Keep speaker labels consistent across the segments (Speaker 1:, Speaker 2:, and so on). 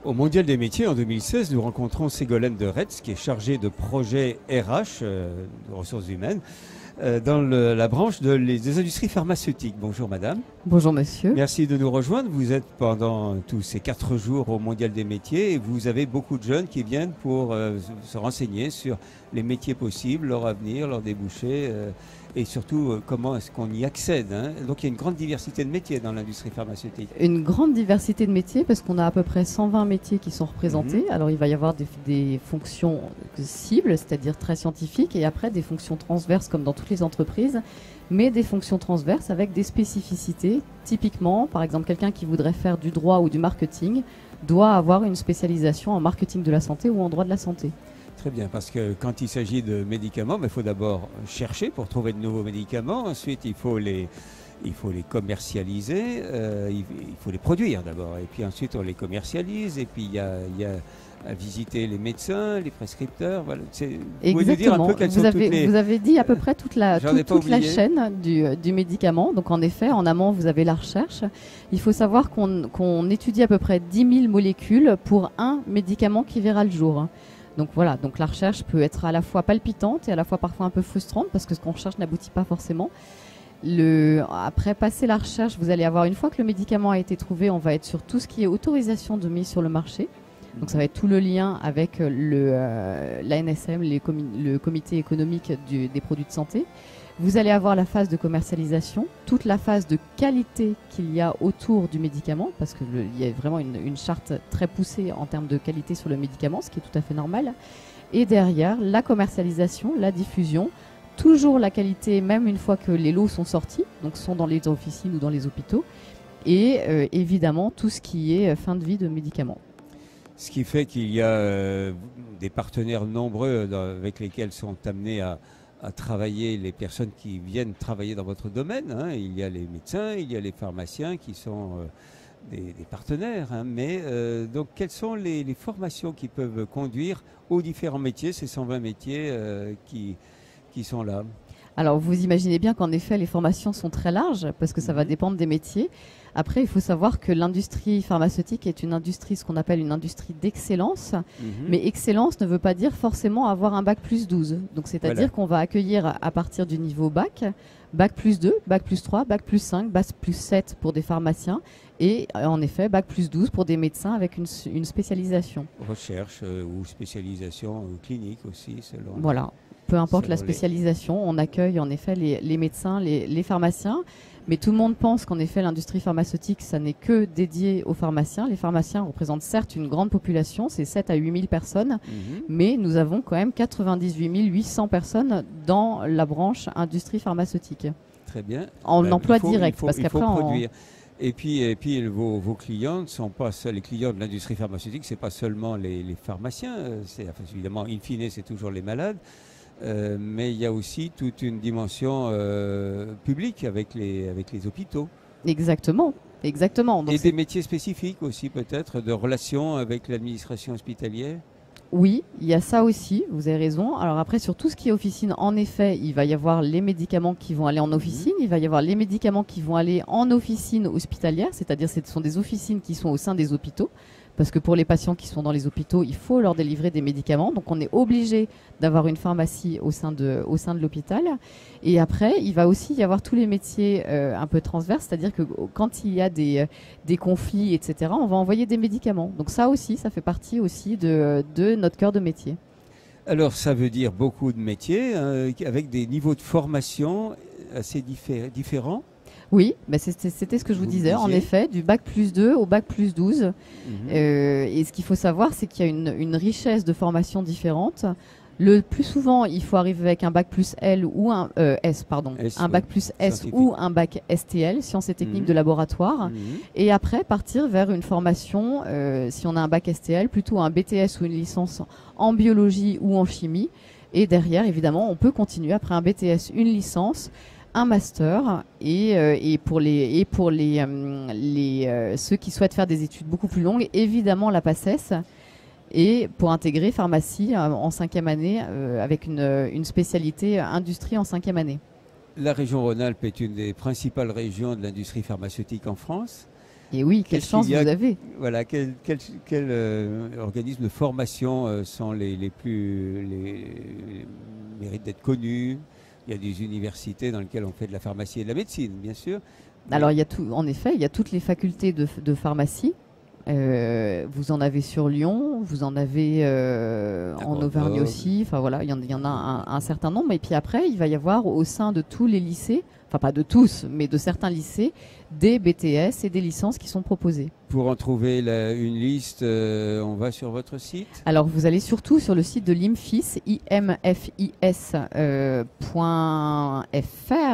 Speaker 1: Au Mondial des métiers en 2016, nous rencontrons Ségolène de Retz, qui est chargée de projet RH, de ressources humaines, dans la branche des industries pharmaceutiques. Bonjour madame.
Speaker 2: Bonjour monsieur.
Speaker 1: Merci de nous rejoindre. Vous êtes pendant tous ces 4 jours au Mondial des métiers et vous avez beaucoup de jeunes qui viennent pour se renseigner sur les métiers possibles, leur avenir, leurs débouchés et surtout comment est-ce qu'on y accède. Donc il y a une grande diversité de métiers dans l'industrie pharmaceutique.
Speaker 2: Une grande diversité de métiers parce qu'on a à peu près 120 métiers qui sont représentés. Alors il va y avoir des fonctions cibles, c'est-à-dire très scientifiques, et après des fonctions transverses comme dans toutes les entreprises, mais des fonctions transverses avec des spécificités. Typiquement, par exemple, quelqu'un qui voudrait faire du droit ou du marketing doit avoir une spécialisation en marketing de la santé ou en droit de la santé.
Speaker 1: Très bien, parce que quand il s'agit de médicaments, il faut d'abord chercher pour trouver de nouveaux médicaments. Ensuite, il faut les commercialiser, il faut les produire d'abord. Et puis ensuite, on les commercialise. Et puis, il y a à visiter les médecins, les prescripteurs. Voilà. Vous pouvez nous dire un peu quelles sont toutes les...
Speaker 2: Vous avez dit à peu près toute la chaîne du médicament. Donc en effet, en amont, vous avez la recherche. Il faut savoir qu'on étudie à peu près 10 000 molécules pour un médicament qui verra le jour. Donc voilà, donc la recherche peut être à la fois palpitante et à la fois parfois un peu frustrante parce que ce qu'on recherche n'aboutit pas forcément. Après passer la recherche, vous allez avoir, une fois que le médicament a été trouvé, on va être sur tout ce qui est autorisation de mise sur le marché. Donc ça va être tout le lien avec l'ANSM, le comité économique des produits de santé. Vous allez avoir la phase de commercialisation, toute la phase de qualité qu'il y a autour du médicament, parce qu'il y a vraiment une charte très poussée en termes de qualité sur le médicament, ce qui est tout à fait normal. Et derrière, la commercialisation, la diffusion, toujours la qualité, même une fois que les lots sont sortis, donc sont dans les officines ou dans les hôpitaux, et évidemment tout ce qui est fin de vie de médicaments.
Speaker 1: Ce qui fait qu'il y a des partenaires nombreux avec lesquels sont amenés à travailler les personnes qui viennent travailler dans votre domaine. Il y a les médecins, il y a les pharmaciens qui sont des partenaires. Mais donc, quelles sont les formations qui peuvent conduire aux différents métiers, ces 120 métiers qui sont là?
Speaker 2: Alors, vous imaginez bien qu'en effet, les formations sont très larges parce que ça va dépendre des métiers. Après, il faut savoir que l'industrie pharmaceutique est une industrie, ce qu'on appelle une industrie d'excellence. Mais excellence ne veut pas dire forcément avoir un bac plus 12. Donc, c'est-à-dire qu'on va accueillir à partir du niveau bac, bac plus 2, bac plus 3, bac plus 5, bac plus 7 pour des pharmaciens et en effet, bac plus 12 pour des médecins avec une spécialisation.
Speaker 1: Recherche ou spécialisation clinique aussi, selon...
Speaker 2: Voilà. Peu importe la spécialisation, on accueille en effet les médecins, les pharmaciens. Mais tout le monde pense qu'en effet, l'industrie pharmaceutique, ça n'est que dédié aux pharmaciens. Les pharmaciens représentent certes une grande population, c'est 7 à 8 000 personnes, mais nous avons quand même 98 800 personnes dans la branche industrie pharmaceutique.
Speaker 1: Très bien.
Speaker 2: En emploi direct,
Speaker 1: parce qu'après produire. Et puis vos clients ne sont pas seuls, les clients de l'industrie pharmaceutique, c'est pas seulement les pharmaciens, évidemment, in fine, c'est toujours les malades. Mais il y a aussi toute une dimension publique avec les hôpitaux.
Speaker 2: Exactement. Donc
Speaker 1: et des métiers spécifiques aussi peut-être, de relations avec l'administration hospitalière.
Speaker 2: Oui, il y a ça aussi, vous avez raison. Alors après, sur tout ce qui est officine, en effet, il va y avoir les médicaments qui vont aller en officine, il va y avoir les médicaments qui vont aller en officine hospitalière, c'est-à-dire ce sont des officines qui sont au sein des hôpitaux. Parce que pour les patients qui sont dans les hôpitaux, il faut leur délivrer des médicaments. Donc, on est obligé d'avoir une pharmacie au sein de l'hôpital. Et après, il va aussi y avoir tous les métiers un peu transverses, c'est-à-dire que quand il y a des conflits, etc., on va envoyer des médicaments. Donc ça aussi, ça fait partie aussi de notre cœur de métier.
Speaker 1: Alors, ça veut dire beaucoup de métiers avec des niveaux de formation assez différents.
Speaker 2: Oui, bah c'était ce que je vous disais, en effet, du bac plus 2 au bac plus 12. Et ce qu'il faut savoir, c'est qu'il y a une richesse de formations différentes. Le plus souvent, il faut arriver avec un bac plus L ou un bac plus S scientifique. Ou un bac STL, sciences et techniques de laboratoire. Et après, partir vers une formation, si on a un bac STL, plutôt un BTS ou une licence en biologie ou en chimie. Et derrière, évidemment, on peut continuer après un BTS, une licence, un master et pour ceux qui souhaitent faire des études beaucoup plus longues, évidemment la PACES, et pour intégrer pharmacie en 5e année avec une spécialité industrie en 5e année.
Speaker 1: La région Rhône-Alpes est une des principales régions de l'industrie pharmaceutique en France.
Speaker 2: Et oui, quelle chance vous avez.
Speaker 1: Voilà, quel organisme de formation sont les méritent d'être connus? Il y a des universités dans lesquelles on fait de la pharmacie et de la médecine, bien sûr.
Speaker 2: Alors, en effet, il y a toutes les facultés de pharmacie. Vous en avez sur Lyon, vous en avez en Auvergne aussi. Enfin voilà, il y en a un certain nombre. Et puis après, il va y avoir au sein de tous les lycées, enfin pas de tous, mais de certains lycées, des BTS et des licences qui sont proposées.
Speaker 1: Pour en trouver une liste, on va sur votre site?
Speaker 2: Alors vous allez surtout sur le site de l'IMFIS, imfis.fr,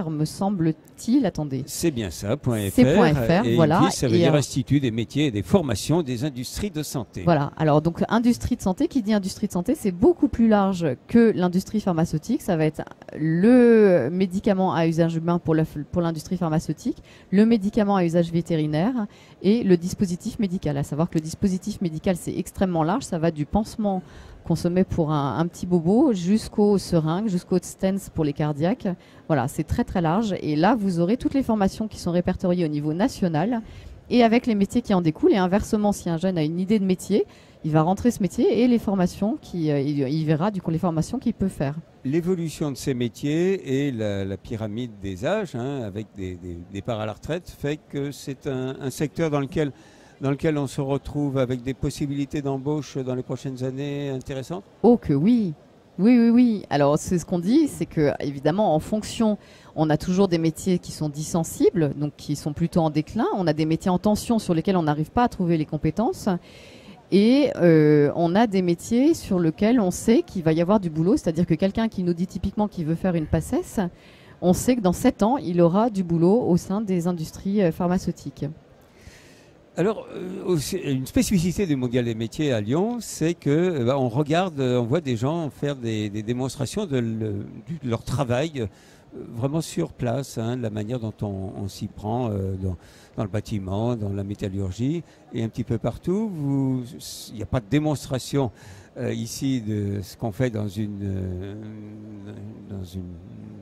Speaker 2: me semble-t-il. Attendez.
Speaker 1: C'est bien ça, .fr.
Speaker 2: Et voilà.
Speaker 1: IMFIS, ça veut dire Institut des métiers et des formations des industries de santé.
Speaker 2: Voilà. Alors donc industrie de santé, qui dit industrie de santé, c'est beaucoup plus large que l'industrie pharmaceutique. Ça va être le médicament à usage humain pour l'industrie pharmaceutique, le médicament à usage vétérinaire et le dispositif médical. À savoir que le dispositif médical, c'est extrêmement large. Ça va du pansement qu'on se met pour un petit bobo jusqu'aux seringues, jusqu'aux stents pour les cardiaques. Voilà, c'est très très large. Et là, vous aurez toutes les formations qui sont répertoriées au niveau national et avec les métiers qui en découlent. Et inversement, si un jeune a une idée de métier, il va rentrer ce métier et les formations il verra du coup les formations qu'il peut faire.
Speaker 1: L'évolution de ces métiers et la pyramide des âges, avec des départs à la retraite, fait que c'est un secteur dans lequel on se retrouve avec des possibilités d'embauche dans les prochaines années intéressantes?
Speaker 2: Oh que oui. Oui. Alors c'est ce qu'on dit, c'est que évidemment en fonction, on a toujours des métiers qui sont dits sensibles, donc qui sont plutôt en déclin. On a des métiers en tension sur lesquels on n'arrive pas à trouver les compétences. Et on a des métiers sur lesquels on sait qu'il va y avoir du boulot, c'est-à-dire que quelqu'un qui nous dit typiquement qu'il veut faire une PACES, on sait que dans 7 ans, il aura du boulot au sein des industries pharmaceutiques.
Speaker 1: Alors, une spécificité du Mondial des métiers à Lyon, c'est que on voit des gens faire des démonstrations de leur travail vraiment sur place, de la manière dont on s'y prend dans le bâtiment, dans la métallurgie et un petit peu partout. Il n'y a pas de démonstration ici de ce qu'on fait dans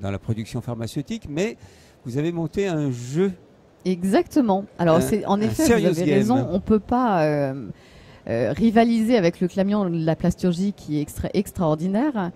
Speaker 1: la production pharmaceutique, mais vous avez monté un jeu.
Speaker 2: Exactement. Alors, en effet, vous avez raison, on ne peut pas rivaliser avec le camion de la plasturgie qui est extraordinaire,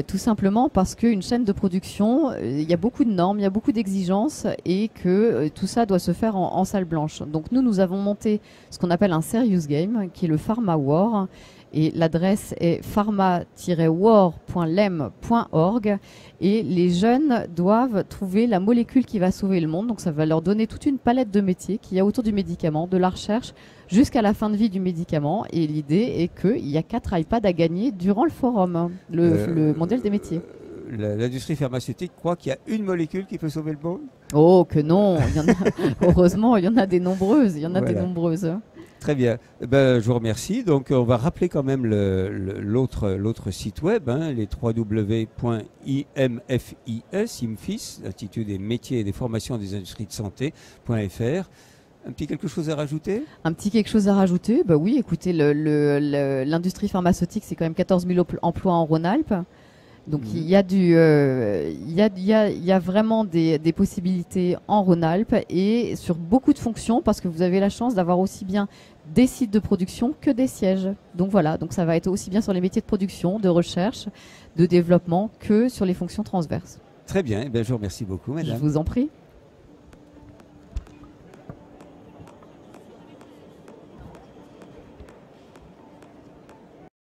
Speaker 2: tout simplement parce qu'une chaîne de production, il y a beaucoup de normes, il y a beaucoup d'exigences et que tout ça doit se faire en salle blanche. Donc nous avons monté ce qu'on appelle un serious game, qui est le Pharma War. Et l'adresse est pharma-war.lem.org et les jeunes doivent trouver la molécule qui va sauver le monde. Donc ça va leur donner toute une palette de métiers qu'il y a autour du médicament, de la recherche jusqu'à la fin de vie du médicament. Et l'idée est qu'il y a 4 iPads à gagner durant le forum, le mondial des métiers.
Speaker 1: L'industrie pharmaceutique croit qu'il y a une molécule qui peut sauver le monde?
Speaker 2: Oh que non, heureusement il y en a des nombreuses,
Speaker 1: Très bien. Je vous remercie. Donc, on va rappeler quand même l'autre site web, les www.imfis, Institut des métiers et des formations des industries de santé.fr. Un petit quelque chose à rajouter?
Speaker 2: Un petit quelque chose à rajouter? Bah oui, écoutez, l'industrie pharmaceutique, c'est quand même 14 000 emplois en Rhône-Alpes. Donc il y a vraiment des possibilités en Rhône-Alpes et sur beaucoup de fonctions parce que vous avez la chance d'avoir aussi bien des sites de production que des sièges. Donc voilà, donc ça va être aussi bien sur les métiers de production, de recherche, de développement que sur les fonctions transverses.
Speaker 1: Très bien, je vous remercie beaucoup, madame.
Speaker 2: Je vous en prie.